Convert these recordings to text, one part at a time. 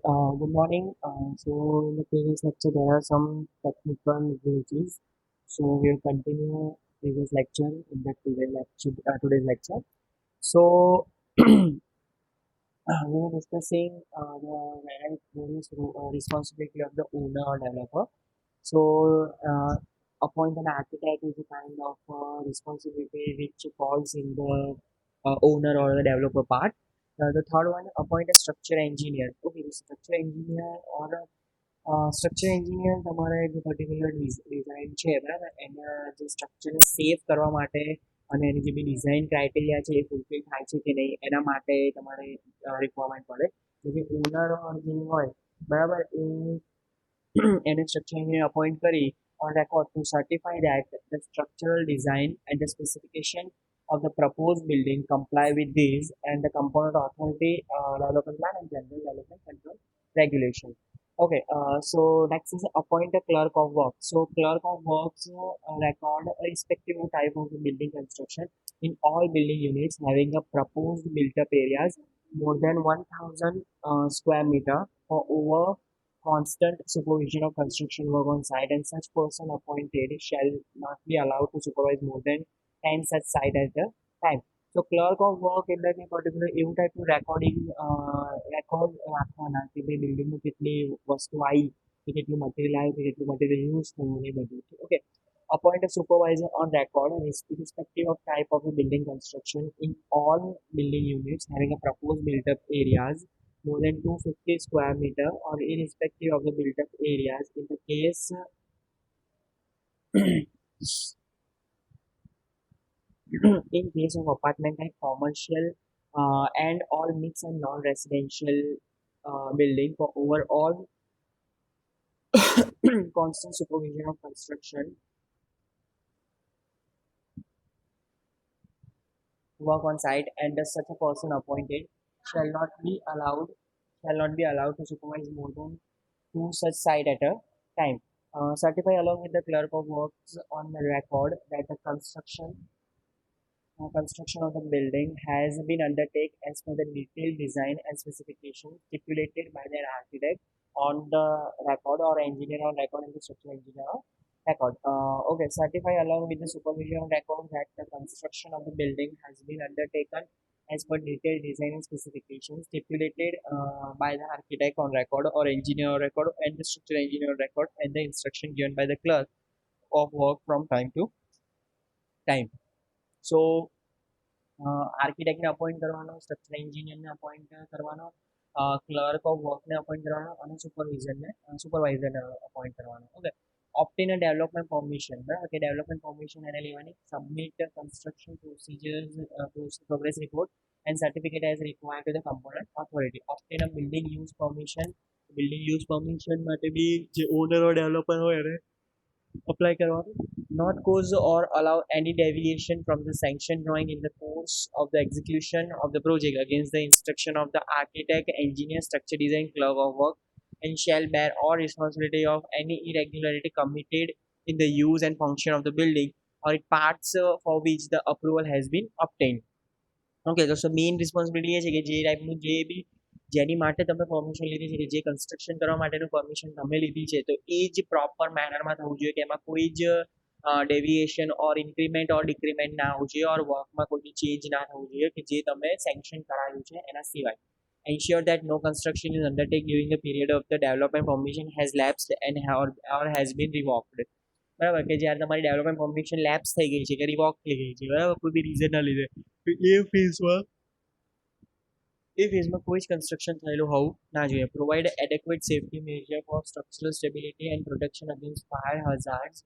Good morning. So in the previous lecture, there are some technical glitches. So we'll continue previous lecture in the today's lecture. So we were discussing the various responsibility of the owner or developer. So appoint an architect is a kind of responsibility which falls in the owner or the developer part. The third one, appoint a structure engineer. Okay, the structure engineer or a structure engineer તમારે જે particular design છે બરાબર એના જે સ્ટ્રક્ચરને safe કરવા માટે અને એની જે બી ડિઝાઇન ક્રાઇટેરિયા છે એ ફૂલફિલ થાય છે કે નહીં એના માટે તમારે રિક્વાયરમેન્ટ પડે જે ઓનર એન્જિનિયર હોય બરાબર એ એને સ્ટ્રક્ચર એન્જિનિયર અપોઇન્ટ કરી on record to certify that the structural design and the specification of the proposed building comply with these and the component authority development plan and general development control regulation. Okay, so next is appoint a clerk of work. So clerk of works record a respective type of the building construction in all building units having a proposed built-up areas more than 1,000 square meter or over constant supervision of construction work on site, and such person appointed shall not be allowed to supervise more than 10 such site at a time. So clerk of work એટલે કે particular એવું ટાઈપનું record રાખવાના કે ભાઈ બિલ્ડિંગમાં કેટલી વસ્તુ આવી કે કેટલું મટીરિયલ આવ્યું કે કેટલું મટીરિયલ યુઝ થયું એ બધું okay appoint a supervisor on record and irrespective of type of the building construction in all building units having a proposed built up areas more than 250 square meter or irrespective of the built up areas in the case in case of apartment and commercial and all mixed and non-residential building for overall constant supervision of construction work on site and such a person appointed shall not be allowed to supervise more than two such site at a time. Certify along with the clerk of works on the record that the construction of the building has been undertaken as per the detailed design and specification stipulated by their architect on the record or engineer on record and the structural engineer on record. Okay, certify along with the supervision on record that the construction of the building has been undertaken as per detailed design and specification stipulated by the architect on record or engineer on record and the structural engineer on record and the instruction given by the clerk of work from time to time. So આર્કિટેક્ટને appoint કરવાનો structural એન્જિનિયરને appoint કરવાનો clerk of વર્કને appoint કરવાનો અને સુપરવાઇઝરને appoint કરવાનો okay obtain a development permission બરાબર કે development permission એને લેવાની submit a construction procedures progress report and certificate as required to the component authority obtain a building use permission માટે બી જે ઓનર or developer હોય એને apply કરવાનું not cause or allow any deviation from the sanction drawing in the course of the execution of the project against the instruction of the architect, engineer, structure design, clerk of work, and shall bear all responsibility of any irregularity committed in the use and function of the building or parts for which the approval has been obtained. Okay તો main responsibility એ છે કે જે ટાઈપનું જે બી જેની માટે તમે permission લીધી છે કે જે કન્સ્ટ્રક્શન કરવા માટેનું પરમિશન તમે લીધી છે તો એ જ પ્રોપર મેનરમાં થવું જોઈએ કે એમાં કોઈ જ ડેવિએશન ઓર ઇન્ક્રીમેન્ટ ઓર ડિક્રીમેન્ટ ના હોવું જોઈએ ઓર વર્કમાં કોઈ બી ચેન્જ ના થવું જોઈએ કે જે તમે સેન્કશન કરાવ્યું છે એના સિવાય ensure that no construction is undertaken during the period of the development permission has lapsed and or has been revoked બરાબર કે જ્યારે તમારી ડેવલપમેન્ટ પરમિશન લેપ્સ થઈ ગઈ છે કે રિવોક થઈ ગઈ છે બરાબર કોઈ બી રીઝનના લીધે તો એ ફેઝમાં કોઈ જ કન્સ્ટ્રક્શન થયેલું હોવું ના જોઈએ provide adequate safety measure for structural stability and protection against fire hazards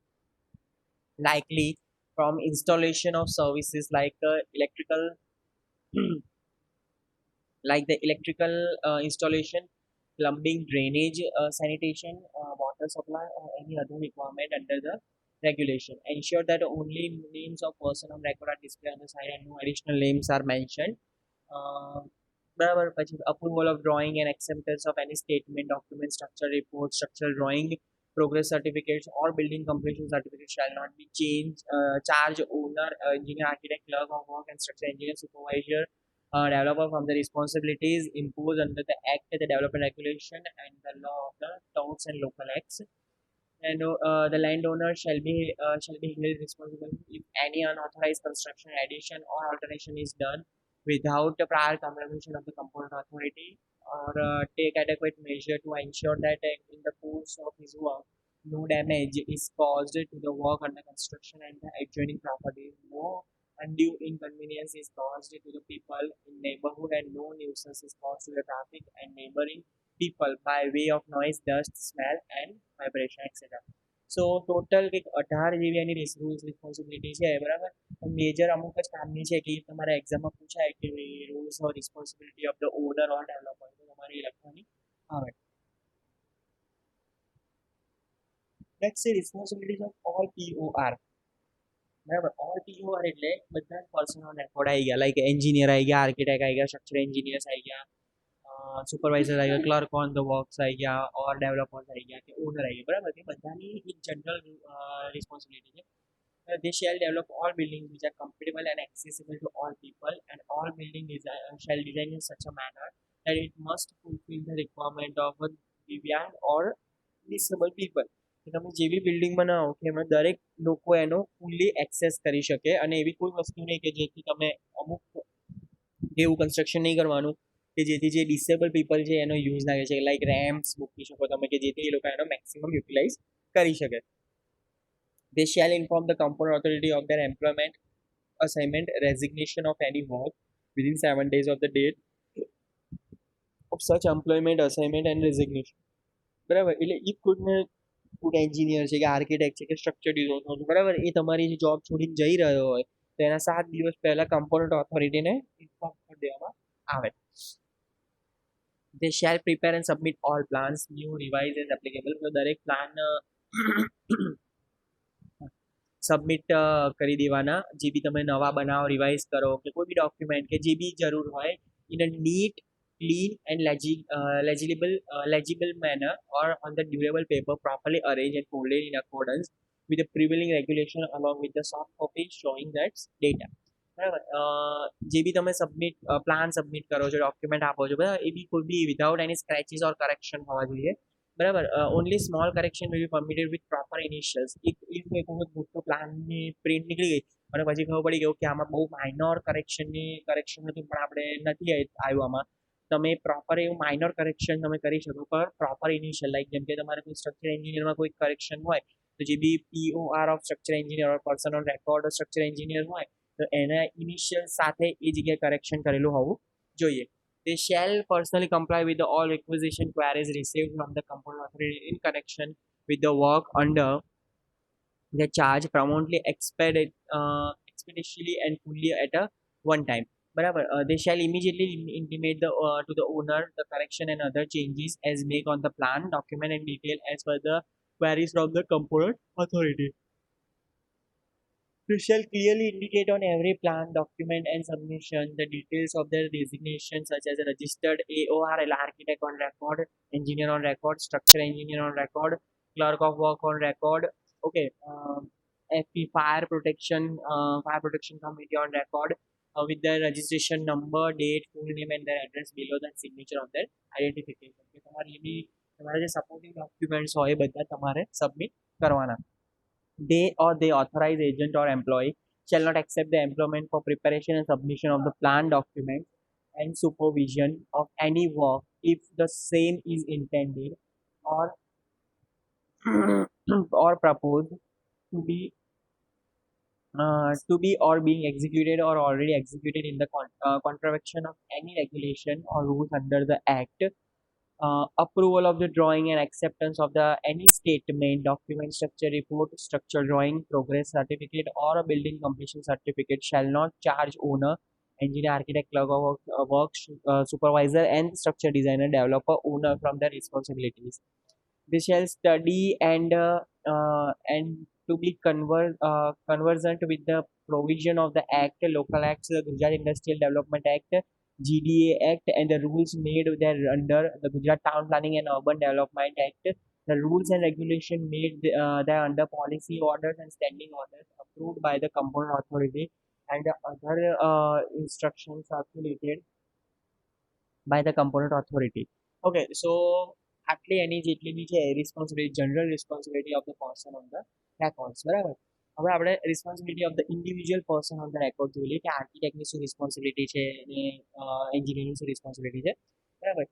likely from installation of services like electrical like the electrical installation plumbing drainage sanitation water supply or any other requirement under the regulation ensure that only names of person on record are displayed on the side and no additional names are mentioned બરાબર પછી approval of drawing and acceptance of any statement document structure report structural drawing progress certificates or building completion certificates shall not be changed charge owner engineer architect clerk of work and structural engineer supervisor developer from the responsibilities imposed under the Act, the Development Regulation, and the law of the towns and local acts. And the landowner shall be held responsible if any unauthorized construction, addition, or alteration is done without the prior confirmation of the component authority, or take adequate measure to ensure that in the course of his work no damage is caused to the work under construction and the adjoining property, no undue inconvenience is caused to the people in neighborhood, and no nuisance is caused to the traffic and neighboring people by way of noise, dust, smell, and vibration, etc. So total કંઈક 18 જેવી એની rules responsibility છે બરાબર. Major અમુક જ કામની છે કે તમારા એક્ઝામમાં પૂછાય કે rules or responsibility of the owner or developer, તો તમારે એ લખવાની આવે. નેક્સ્ટ છે રિસ્પોન્સિબિલિટીઝ ઓફ ઓલ POR. બરાબર. ઓલ POR એટલે બધા જ પર્સનલ રેકોર્ડ આવી ગયા, લાઈક એન્જિનિયર આવી ગયા, આર્કિટેક્ટ આવી ગયા, સ્ટ્રક્ચર એન્જિનિયર્સ આવી ગયા, સુપરવાઇઝર આવી ગયા, ક્લર્ક ઓન ધ વર્ક્સ આવી ગયા, ઓર ડેવલપર્સ આવી ગયા કે ઓનર આવી ગયા, બરાબર. એ બધાની એક જનરલ રિસ્પોન્સિબિલિટી છે. They shall develop all buildings which are compatible and accessible to all people, and all shall design in such a manner that it must fulfill the requirement of a divyang or disabled people. તમે જેવી building બનાવો કે એમાં દરેક લોકો એનો fully access કરી શકે, અને એવી કોઈ વસ્તુ નહીં કે જેથી તમે અમુક એવું કન્સ્ટ્રક્શન નહીં કરવાનું કે જેથી જે ડિસેબલ પીપલ છે એનો યુઝ ના કરી શકે, લાઈક રેમ્પ્સ મૂકી શકો તમે કે જેથી એ લોકો એનો મેક્સિમમ યુટિલાઇઝ કરી શકે. They shall inform the component authority of their employment, assignment, resignation of any work within 7 days of the date of such employment, assignment, and resignation. બરાબર. એટલે એ કોઈ એન્જિનિયર છે કે આર્કિટેક્ટ છે કે સ્ટ્રક્ચર ડિઝાઇનર છે, બરાબર, એ તમારી જે જોબ છોડીને જઈ રહ્યો હોય તો એના 7 દિવસ પહેલા કમ્પોનન્ટ ઓથોરિટીને ઇન્ફોર્મ કરી દેવામાં આવે. They shall prepare and submit all plans, new, revised as applicable. તો દરેક પ્લાન સબમિટ કરી દેવાના, જે બી તમે નવા બનાવો, રિવાઇઝ કરો કે કોઈ બી ડોક્યુમેન્ટ કે જે બી જરૂર હોય, in a neat, clean and legible manner, or on the durable paper, properly arranged and folded in accordance with the prevailing regulation, along with the soft copy showing that data. બરાબર. જે બી તમે plan submit કરો છો, document આપો છો, બરાબર, A B કોઈ B without any scratches or correction હોવા જોઈએ, બરાબર. Only small correction will be permitted with proper initials. એક વખત મોટો પ્લાનની પ્રિન્ટ નીકળી ગઈ અને પછી ખબર પડી ગયું કે આમાં બહુ માઇનોર કરેક્શન હતું પણ આપણે નથી આવ્યું આમાં, તમે પ્રોપર એવું માઇનોર કરેક્શન તમે કરી શકો, પણ પ્રોપર ઇનિશિયલ, લાઈક જેમ કે તમારે કોઈ સ્ટ્રક્ચર એન્જિનિયરમાં કોઈ કરેક્શન હોય તો જે બી POR of structure engineer or person on record structure engineer હોય તો એના ઇનિશિયલ સાથે એ જગ્યાએ કરેક્શન કરેલું હોવું જોઈએ. They shall personally comply with all requisition queries received from the component authority in connection with the work under the charge, promptly, expeditiously and fully at a one time. બરાબર. They shall immediately intimate to the owner the correction and other changes as made on the plan, document and detail as per the queries from the component authority. They shall clearly indicate on every plan, document, and submission the details of their designation, such as a registered AOR, architect on record, engineer on record, structure engineer on record, clerk of work on record, okay, FP fire protection committee on record, with their registration number, date, full name, and their address below the signature of their identification. કે તમારે એ બી તમારા જે supporting documents હોય એ બધા તમારે submit કરવાના. They or the authorized agent or employee shall not accept the employment for preparation and submission of the plan documents and supervision of any work if the same is intended or or proposed to be or being executed or already executed in the contravention of any regulation or rules under the Act. Approval of the drawing and acceptance of the any statement, document, structure report, structure drawing, progress certificate, or a building completion certificate shall not charge owner, engineer, architect, clerk of works, supervisor, and structure designer, developer, owner from their responsibilities. They shall study and to be conversant with the provision of the Act, local acts, the Gujarat Industrial Development Act, GDA Act, and the rules made there under the Gujarat Town Planning and Urban Development Act, the rules and regulation made there under policy orders and standing orders approved by the component authority, and the other instructions circulated by the component authority. Okay, so આટલી એની જેટલી બી છે responsibility general responsibility of the person on the records બરાબર. હવે આપણે responsibility of the individual person on the record જોઈ લઈએ કે આર્કિટેક્ટની શું રિસ્પોન્સિબિલિટી છે અને એન્જિનિયરની શું રિસ્પોન્સિબિલિટી છે બરાબર.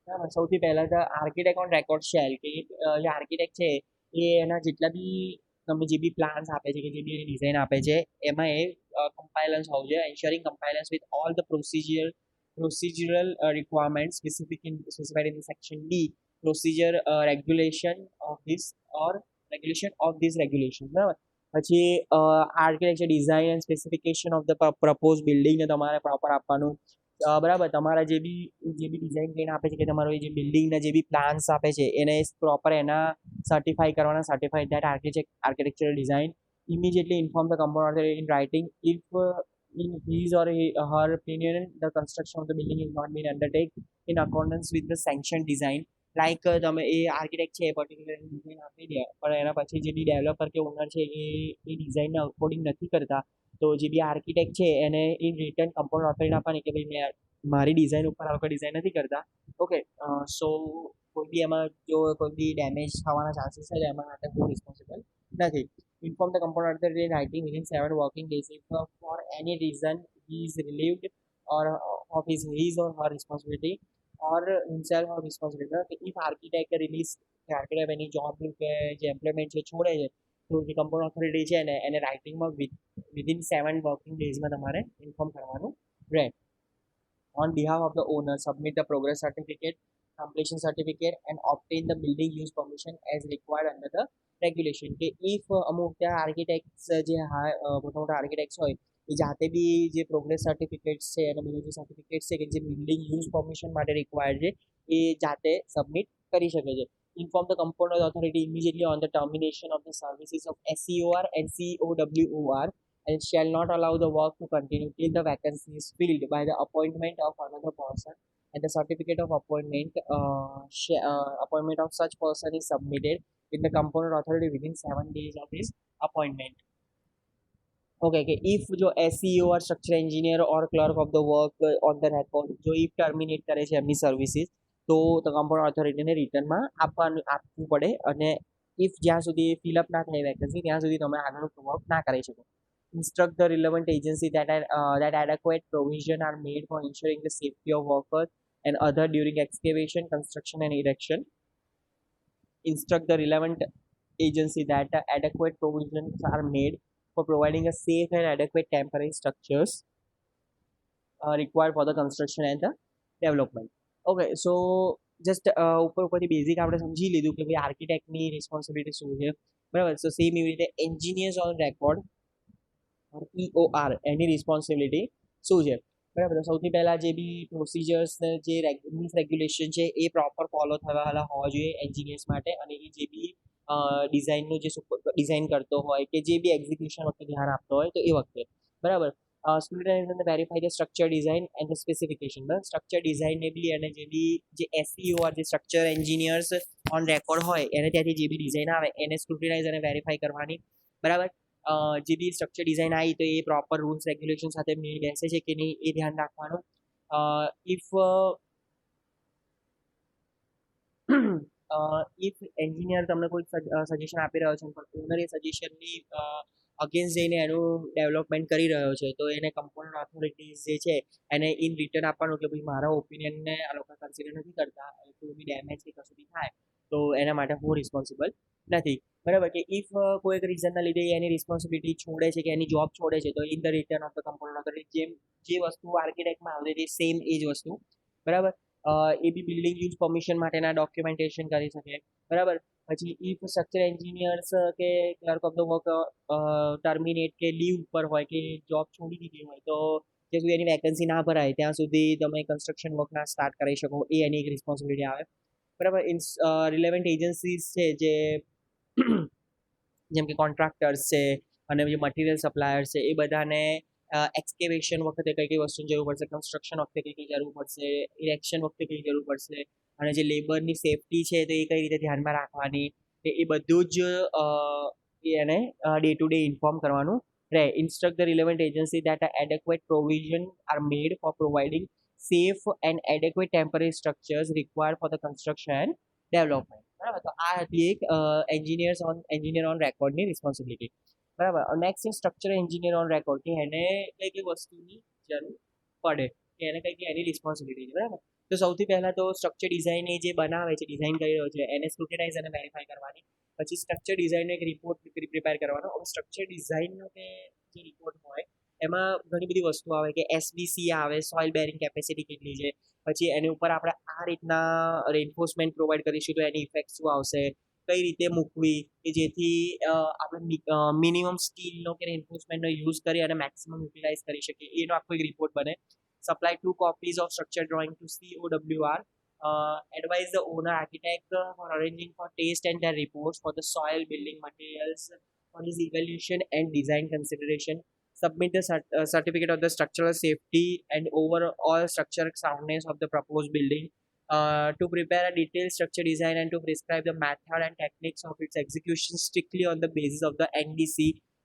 બરાબર સૌથી પહેલા તો આર્કિટેક્ટ ઓન રેકોર્ડ શેલ કે જે આર્કિટેક્ટ છે એ એના જેટલા બી તમે જે બી પ્લાન્સ આપે છે કે જે બી ડિઝાઇન આપે છે એમાં એ કમ્પાઇલન્સ હોવું જોઈએ ensuring compliance with all the procedural requirements specified in the section D regulation of this regulation બરાબર. પછી architecture design and specification of the propose બિલ્ડિંગને તમારે પ્રોપર આપવાનું બરાબર. તમારા જે બી ડિઝાઇન પ્લાન આપે છે કે તમારો જે બિલ્ડિંગના જે બી પ્લાન્સ આપે છે એને પ્રોપર એના સર્ટિફાઈ કરવાના certify that architectural design immediately inform the component authority in writing if in his or her opinion the construction of the building is not been undertaken in accordance with the sanctioned design like તમે એ architect છે particular design આપી દે પણ એના પછી જે બી developer કે honour છે એ ડિઝાઇનના અકોર્ડિંગ નથી કરતા તો જે બી આર્કિટેક્ટ છે એને ઇન રિટર્ન કમ્પાઉન્ડ ઓથોરિટી આપવાની કે ભાઈ મેં મારી ડિઝાઇન ઉપર આ લોકો ડિઝાઇન નથી કરતા. ઓકે સો કોઈ બી એમાં જો કોઈ બી ડેમેજ થવાના ચાન્સીસ છે એમાં માટે હું રિસ્પોન્સિબલ નથી. Inform the component authority in writing within 7 working days if for any reason he is relieved or of his or her responsibility or himself or responsibility. If architect release architect any job કે જે employment છે છોડે છે તો જે compound authority છે ને એને રાઇટિંગમાં વિધિન 7 વર્કિંગ ડેઝમાં તમારે ઇન્ફોર્મ કરવાનું રહે. On behalf of the owner submit the progress certificate, completion certificate and obtain the building use permission as required under the regulation કે ઇફ અમુક ત્યાં આર્કિટેક્ટ્સ જે મોટા મોટા આર્કિટેક્ટ્સ હોય એ જાતે બી જે પ્રોગ્રેસ સર્ટિફિકેટ્સ છે અને બીજું જે સર્ટિફિકેટ્સ છે કે જે બિલ્ડિંગ યુઝ પરમિશન માટે રિક્વાયર્ડ છે એ જાતે સબમિટ કરી શકે છે. Inform the compound authority immediately on the termination of the services of SCOR and COWOR and shall not allow the work to continue till the vacancy is filled by the appointment of another person and the certificate of appointment of such person is submitted with the component authority within 7 days of his appointment. Okay, okay. If जो SEO or structural engineer or clerk of the work on the record जो if terminate કરે છે એમની services તો component authority ને રિટર્નમાં આપવું પડે અને if જ્યાં સુધી ફિલઅપ ના થાય વેકેન્સી ત્યાં સુધી તમે આગળનું વર્ક ના કરી શકો. Instruct the relevant agency that adequate provision are made for ensuring the safety of workers and other during excavation, construction and erection. Instruct the relevant agency that adequate provisions are made for providing a safe and adequate temporary structures required for the construction and the development. Okay, so just ઉપરથી basic આપણે સમજી લીધું કે ભાઈ આર્કિટેક્ટની responsibility શું છે બરાબર. સો same એવી રીતે engineers on record EOR any responsibility શું છે બરાબર. તો સૌથી પહેલાં જે બી પ્રોસિજર્સ ને જે મીન્સ રેગ્યુલેશન છે એ પ્રોપર ફોલો થવાવાળા હોવા જોઈએ એન્જિનિયર્સ માટે અને એ જે બી ડિઝાઇનનું જે ડિઝાઇન કરતો હોય કે જે બી એક્ઝિક્યુશન વખતે ધ્યાન આપતો હોય તો એ વખતે બરાબર. સ્ટુડન્ટ અને verify the structure design and the specification બરાબર. સ્ટ્રક્ચર ડિઝાઇનને બી અને જે બી જે SEOR જે સ્ટ્રક્ચર એન્જિનિયર્સ ઓન રેકોર્ડ હોય એને ત્યાંથી જે બી ડિઝાઇન આવે એને સ્ક્રુટિનાઇઝ અને વેરીફાઈ કરવાની બરાબર. જે બી સ્ટ્રક્ચર ડિઝાઇન આવી તો એ પ્રોપર રૂલ્સ રેગ્યુલેશન સાથે બેસે છે કે નહીં એ ધ્યાન રાખવાનું. ઇફ એન્જિનિયર તમને કોઈ સજેશન આપી રહ્યો છે પણ ઓનર એ સજેશનની અગેન્સ્ટ જઈને એનું ડેવલપમેન્ટ કરી રહ્યો છે તો એને કમ્પાઉન્ડ ઓથોરિટીઝ જે છે એને ઇન રિટર્ન આપવાનું કે ભાઈ મારા ઓપિનિયનને આ લોકો કન્સિડર નથી કરતા કોઈ બી ડેમેજ કે કશું બી થાય તો એના માટે હું રિસ્પોન્સિબલ નથી બરાબર. કે ઇફ કોઈ એક રીઝનના લીધે એની રિસ્પોન્સિબિલિટી છોડે છે કે એની જોબ છોડે છે તો in the return of the compound authority જે વસ્તુ આર્કિટેક્ટમાં આવતી હતી સેમ એ જ વસ્તુ બરાબર. A B building use permission માટેના ડોક્યુમેન્ટેશન કરી શકે બરાબર. પછી ઇફ સ્ટ્રક્ચર એન્જિનિયર્સ કે clerk of the work terminate કે લીવ ઉપર હોય કે જોબ છોડી દીધી હોય તો જ્યાં સુધી એની વેકેન્સી ના ભરાય ત્યાં સુધી તમે કન્સ્ટ્રક્શન વર્ક ના સ્ટાર્ટ કરી શકો એ એની એક રિસ્પોન્સિબિલિટી આવે બરાબર. રિલેવન્ટ એજન્સીસ છે જે જેમ કે કોન્ટ્રાક્ટર્સ છે અને જે મટીરિયલ સપ્લાયર્સ છે એ બધાને એક્સકેવેશન વખતે કઈ કઈ વસ્તુની જરૂર પડશે કન્સ્ટ્રક્શન વખતે કઈ કઈ જરૂર પડશે ઇરેક્શન વખતે કઈ જરૂર પડશે અને જે લેબરની સેફટી છે તો એ કઈ રીતે ધ્યાનમાં રાખવાની એ બધું જ એને ડે ટુ ડે ઇન્ફોર્મ કરવાનું રહે. Instruct the relevant agency that adequate provision are made for providing safe and adequate temporary structures required for the construction and development. બરાબર, તો આ હતી એક એન્જિનિયર ઓન રેકોર્ડની રિસ્પોન્સિબિલિટી. બરાબર. નેક્સ્ટ છે સ્ટ્રક્ચર એન્જિનિયર ઓન રેકોર્ડ, કે એને કઈ કઈ વસ્તુની જરૂર પડે, કે એને કઈ એની રિસ્પોન્સિબિલિટી છે. બરાબર. તો સૌથી પહેલા તો સ્ટ્રક્ચર ડિઝાઇન એ જે બનાવે છે, ડિઝાઇન કરી રહ્યો છે, એને સ્ક્રુટિનાઇઝ અને વેરીફાઈ કરવાની. પછી સ્ટ્રક્ચર ડિઝાઇનનો એક રિપોર્ટ પ્રિપેર કરવાનો. હવે સ્ટ્રક્ચર ડિઝાઇનનો કે જે રિપોર્ટ હોય એમાં ઘણી બધી વસ્તુ આવે, કે એસબીસી આવે, સોઇલ બેરિંગ કેપેસિટી કેટલી છે, પછી એની ઉપર આપણે આ રીતના રેઇનફોર્સમેન્ટ પ્રોવાઈડ કરીશું તો એની ઇફેક્ટ શું આવશે, કઈ રીતે મૂકવી કે જેથી આપણે મિનિમમ સ્ટીલનો કે રેઇનફોર્સમેન્ટનો યુઝ કરી અને મેક્સિમમ યુટિલાઇઝ કરી શકીએ, એનો આખો એક રિપોર્ટ બને. Supply 2 copies of structure drawing to COWR. Advise the owner architect for arranging for taste and their reports for the soil building materials for his evaluation and design consideration. Submit the certificate of the structural safety and overall structural soundness of the proposed building. To prepare a detailed structure design and to prescribe the method and techniques of its execution strictly on the basis of the NDC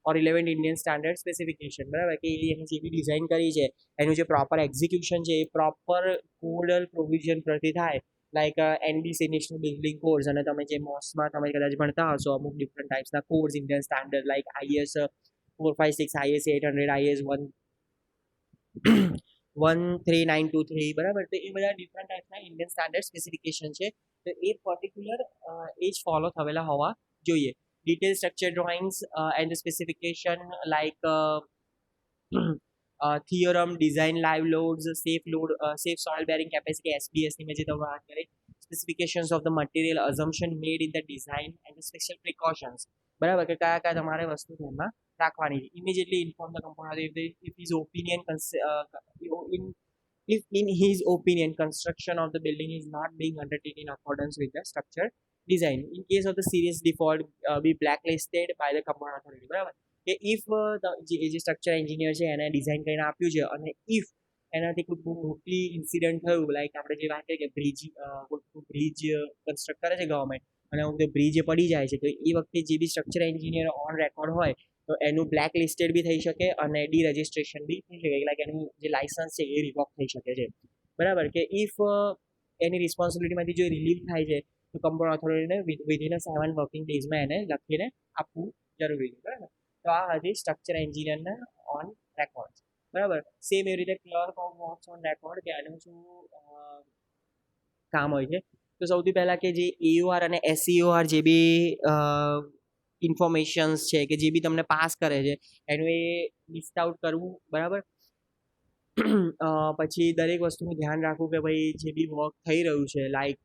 or relevant Indian standard specification. બરાબર, કે એની જે બી design કરી છે એનું જે proper execution છે એ proper codal provision પરથી થાય, like NDC national building codes, અને તમે જે મોસમાં તમે કદાચ ભણતા હશો અમુક ડિફરન્ટ ટાઈપ્સના codes Indian standard, like IS 456, IS 800, IS 13923. બરાબર, તો એ બધા ડિફરન્ટ ટાઈપના ઇન્ડિયન સ્ટાન્ડર્ડ સ્પેસિફિકેશન છે, તો એ પર્ટિક્યુલર એ જ ફોલો થયેલા હોવા જોઈએ. Detailed structure drawings and the specification like theorem, design live loads, safe soil bearing capacity, SBS ની મેં જે તમને વાત કરી, specifications of the material assumption made in the design and the special precautions. બરાબર, કે કયા કયા તમારે વસ્તુ ધ્યાનમાં રાખવાની છે. Immediately inform the component if his opinion if in his opinion construction of the building is not being undertaken in accordance with the structure design. In case of the serious default, be blacklisted by the compound authority. બરાબર, કે if જે structure engineer છે એને design કરીને આપ્યું છે અને if એનાથી કોઈ બહુ મોટી ઇન્સિડન્ટ થયું, લાઈક આપણે જે વાત કરીએ કે બ્રિજ કન્સ્ટ્રક્ટ કરે છે ગવર્મેન્ટ અને અમુક બ્રિજ પડી જાય છે, તો એ વખતે જે બી સ્ટ્રક્ચર એન્જિનિયર ઓન રેકોર્ડ હોય તો એનું બ્લેક લિસ્ટેડ બી થઈ શકે અને ડીરજિસ્ટ્રેશન બી થઈ શકે, લાઈક એનું જે લાયસન્સ છે એ રિવોક થઈ શકે છે. બરાબર, કે ઇફ એની રિસ્પોન્સિબિલિટીમાંથી જો રિલીવ થાય છે તો કમ્પાઉન્ડ ઓથોરિટીને વિધિન 7 વર્કિંગ ડેઝમાં એને લખીને આપવું જરૂરી છે. બરાબર, તો આ હતી સ્ટ્રક્ચર એન્જિનિયરના ઓન રેકોર્ડ. બરાબર, સેમ એવી રીતે clerk of works on record, કે આનું શું કામ હોય છે. તો સૌથી પહેલાં કે જે AOR અને SEOR જે બી ઇન્ફોર્મેશન્સ છે કે જે બી તમને પાસ કરે છે એનું એ લિસ્ટ આઉટ કરવું. બરાબર, પછી દરેક વસ્તુનું ધ્યાન રાખવું કે ભાઈ જે બી વર્ક થઈ રહ્યું છે, લાઈક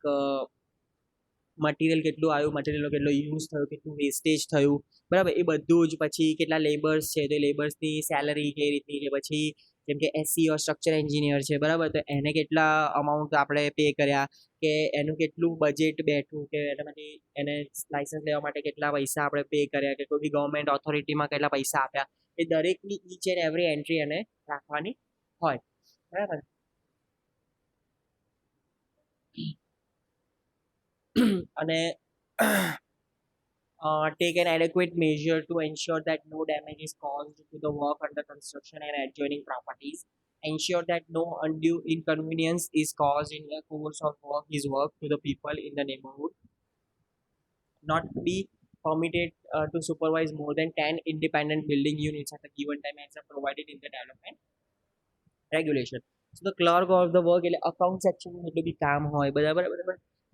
મટીરિયલ કેટલું આવ્યું, મટીરિયલનો કેટલો યુઝ થયો, કેટલું વેસ્ટેજ થયું. બરાબર, એ બધું જ. પછી કેટલા લેબર્સ છે તો એ લેબર્સની સેલરી કઈ રીતની છે, પછી જેમ કે SEOR સ્ટ્રક્ચર એન્જિનિયર છે, બરાબર, તો એને કેટલા અમાઉન્ટ આપણે પે કર્યા, કે એનું કેટલું બજેટ બેઠું, કે એનામાંથી એને લાઇસન્સ લેવા માટે કેટલા પૈસા આપણે પે કર્યા, કે કોઈ બી ગવર્મેન્ટ ઓથોરિટીમાં કેટલા પૈસા આપ્યા, એ દરેકની ઈચ એન્ડ એવરી એન્ટ્રી એને રાખવાની હોય. બરાબર, અને take an adequate measure to ensure that no damage is caused to the work under construction and adjoining properties. Ensure that no undue inconvenience is caused in the course of work to the people in the neighborhood. Not be permitted to supervise more than 10 independent building units at a given time as provided in the development regulation. So the clerk of the work એટલે account section એટલું બી કામ હોય. બરાબર,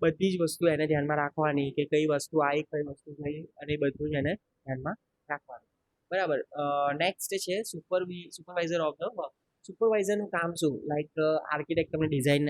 બધી જ વસ્તુ એને ધ્યાનમાં રાખવાની કે કઈ વસ્તુ આવી, કઈ વસ્તુ થઈ, અને બધું જ એને ધ્યાનમાં રાખવાનું. બરાબર, નેક્સ્ટ છે સુપરવાઇઝર ઓફ ધ વર્ક. સુપરવાઇઝરનું કામ શું, લાઈક આર્કિટેક્ટ તમને ડિઝાઇન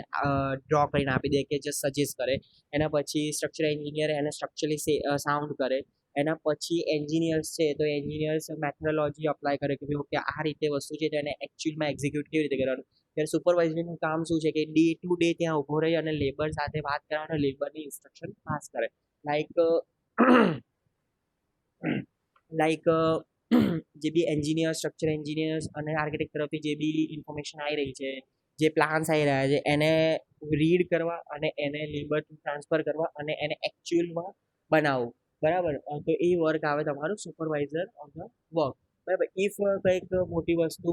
ડ્રો કરીને આપી દે કે જસ્ટ સજેસ્ટ કરે, એના પછી સ્ટ્રક્ચર એન્જિનિયર એને સ્ટ્રક્ચરલી સાઉન્ડ કરે, એના પછી એન્જિનિયર્સ છે તો એન્જિનિયર્સ મેથોડોલોજી અપ્લાય કરે કે ઓકે આ રીતે વસ્તુ છે તો એને એકચ્યુઅલમાં એક્ઝિક્યુટ કેવી રીતે કરવાનું. ત્યારે સુપરવાઇઝરનું કામ શું છે કે ડે ટુ ડે ત્યાં ઊભો રહી અને લેબર સાથે વાત કરવાનો, લેબરની ઇન્સ્ટ્રક્શન પાસ કરે. લાઈક જે બી એન્જિનિયર, સ્ટ્રક્ચર એન્જિનિયર્સ અને આર્કિટેક્ટ તરફથી જે બી ઇન્ફોર્મેશન આવી રહી છે, જે પ્લાન્સ આવી રહ્યા છે એને રીડ કરવા અને એને લેબર ટ્રાન્સફર કરવા અને એને એકચ્યુઅલમાં બનાવવું. બરાબર. તો એ વર્ક આવે તમારું સુપરવાઇઝર ઓફ ધ વર્ક. બરાબર. ઇફ કંઈક મોટી વસ્તુ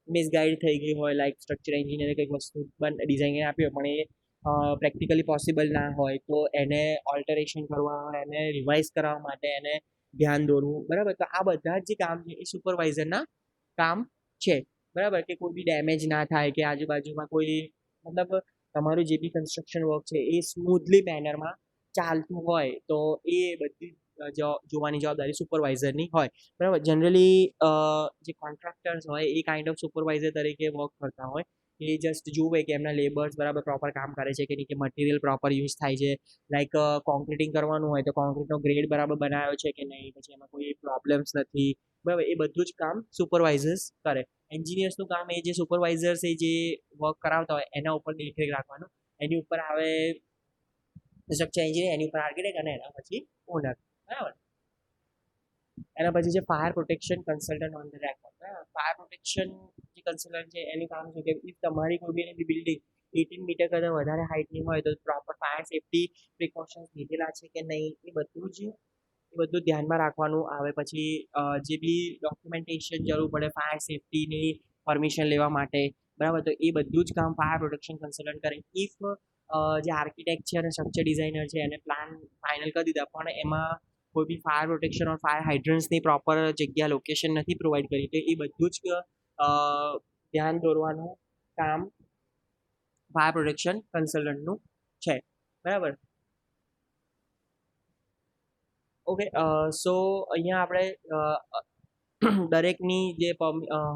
મિસગાઈડ થઈ ગઈ હોય, લાઈક સ્ટ્રક્ચર એન્જિનિયરે કંઈક વસ્તુ ડિઝાઇન આપી હોય પણ એ પ્રેક્ટિકલી પોસિબલ ના હોય, તો એને ઓલ્ટરેશન કરવા, એને રિવાઇઝ કરવા માટે એને ધ્યાન દોરવું. બરાબર. તો આ બધા જ જે કામ છે એ સુપરવાઇઝરના કામ છે. બરાબર. કે કોઈ બી ડેમેજ ના થાય, કે આજુબાજુમાં કોઈ મતલબ તમારું જે બી કન્સ્ટ્રક્શન વર્ક છે એ સ્મૂથલી મેનરમાં ચાલતું હોય, તો એ બધી જોવાની જવાબદારી સુપરવાઇઝરની હોય. બરાબર. જનરલી જે કોન્ટ્રાક્ટર્સ હોય એ કાઇન્ડ ઓફ સુપરવાઇઝર તરીકે વર્ક કરતા હોય. એ જસ્ટ જુએ કે એમના લેબર્સ બરાબર પ્રોપર કામ કરે છે કે નહીં, કે મટીરિયલ પ્રોપર યુઝ થાય છે. લાઈક કોન્ક્રીટિંગ કરવાનું હોય તો કોન્ક્રીટનો ગ્રેડ બરાબર બનાવ્યો છે કે નહીં, પછી એમાં કોઈ પ્રોબ્લેમ્સ નથી. બરાબર. એ બધું જ કામ સુપરવાઇઝર્સ કરે. એન્જિનિયર્સનું કામ એ જે સુપરવાઇઝર્સ એ જે વર્ક કરાવતા હોય એના ઉપર દેખરેખ રાખવાનું. એની ઉપર આવે સ્ટ્રક્ચર એન્જિનિયર, એની ઉપર આર્કિટેક્ટ, અને એના પછી ઓનર. બરાબર. એના પછી છે fire protection consultant on the record. બરાબર. ફાયર પ્રોટેક્શન જે કન્સલ્ટન્ટ છે એનું કામ છે કે ઇફ તમારી કોઈ બી બિલ્ડિંગ 18 મીટર કરતાં વધારે હાઇટની હોય તો પ્રોપર ફાયર સેફટી પ્રિકોશન્સ લીધેલા છે કે નહીં, એ બધું ધ્યાનમાં રાખવાનું આવે. પછી જે બી ડોક્યુમેન્ટેશન જરૂર પડે ફાયર સેફટીની પરમિશન લેવા માટે. બરાબર. તો એ બધું જ કામ ફાયર પ્રોટેક્શન કન્સલ્ટન્ટ કરે. ઇફ જે આર્કિટેક્ટ છે અને સ્ટ્રક્ચર ડિઝાઇનર છે એને પ્લાન ફાઇનલ કરી દીધા પણ એમાં કોઈ બી ફાયર પ્રોટેક્શન ઓર ફાયર હાઇડ્રન્ટ્સની પ્રોપર જગ્યા લોકેશન નથી પ્રોવાઈડ કરી, તો એ બધું જ ધ્યાન દોરવાનું કામ ફાયર પ્રોટેક્શન કન્સલ્ટન્ટનું છે. બરાબર. ઓકે. સો અહીંયા આપણે દરેકની જે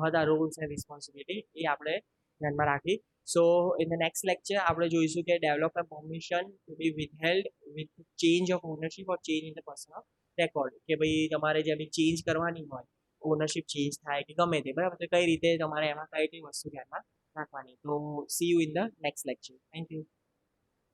હતા રૂલ્સ એન્ડ રિસ્પોન્સિબિલિટી એ આપણે ધ્યાનમાં રાખી. So in the next lecture આપણે જોઈશું કે develop a permission to be withheld with change of ownership or change in the person of record. કે ભાઈ તમારે જે બી ચેન્જ કરવાની હોય, ઓનરશિપ ચેન્જ થાય કે ગમે તે. બરાબર. તો કઈ રીતે તમારે એમાં કઈ કઈ વસ્તુ ધ્યાનમાં રાખવાની. તો C you in the next lecture. Thank you.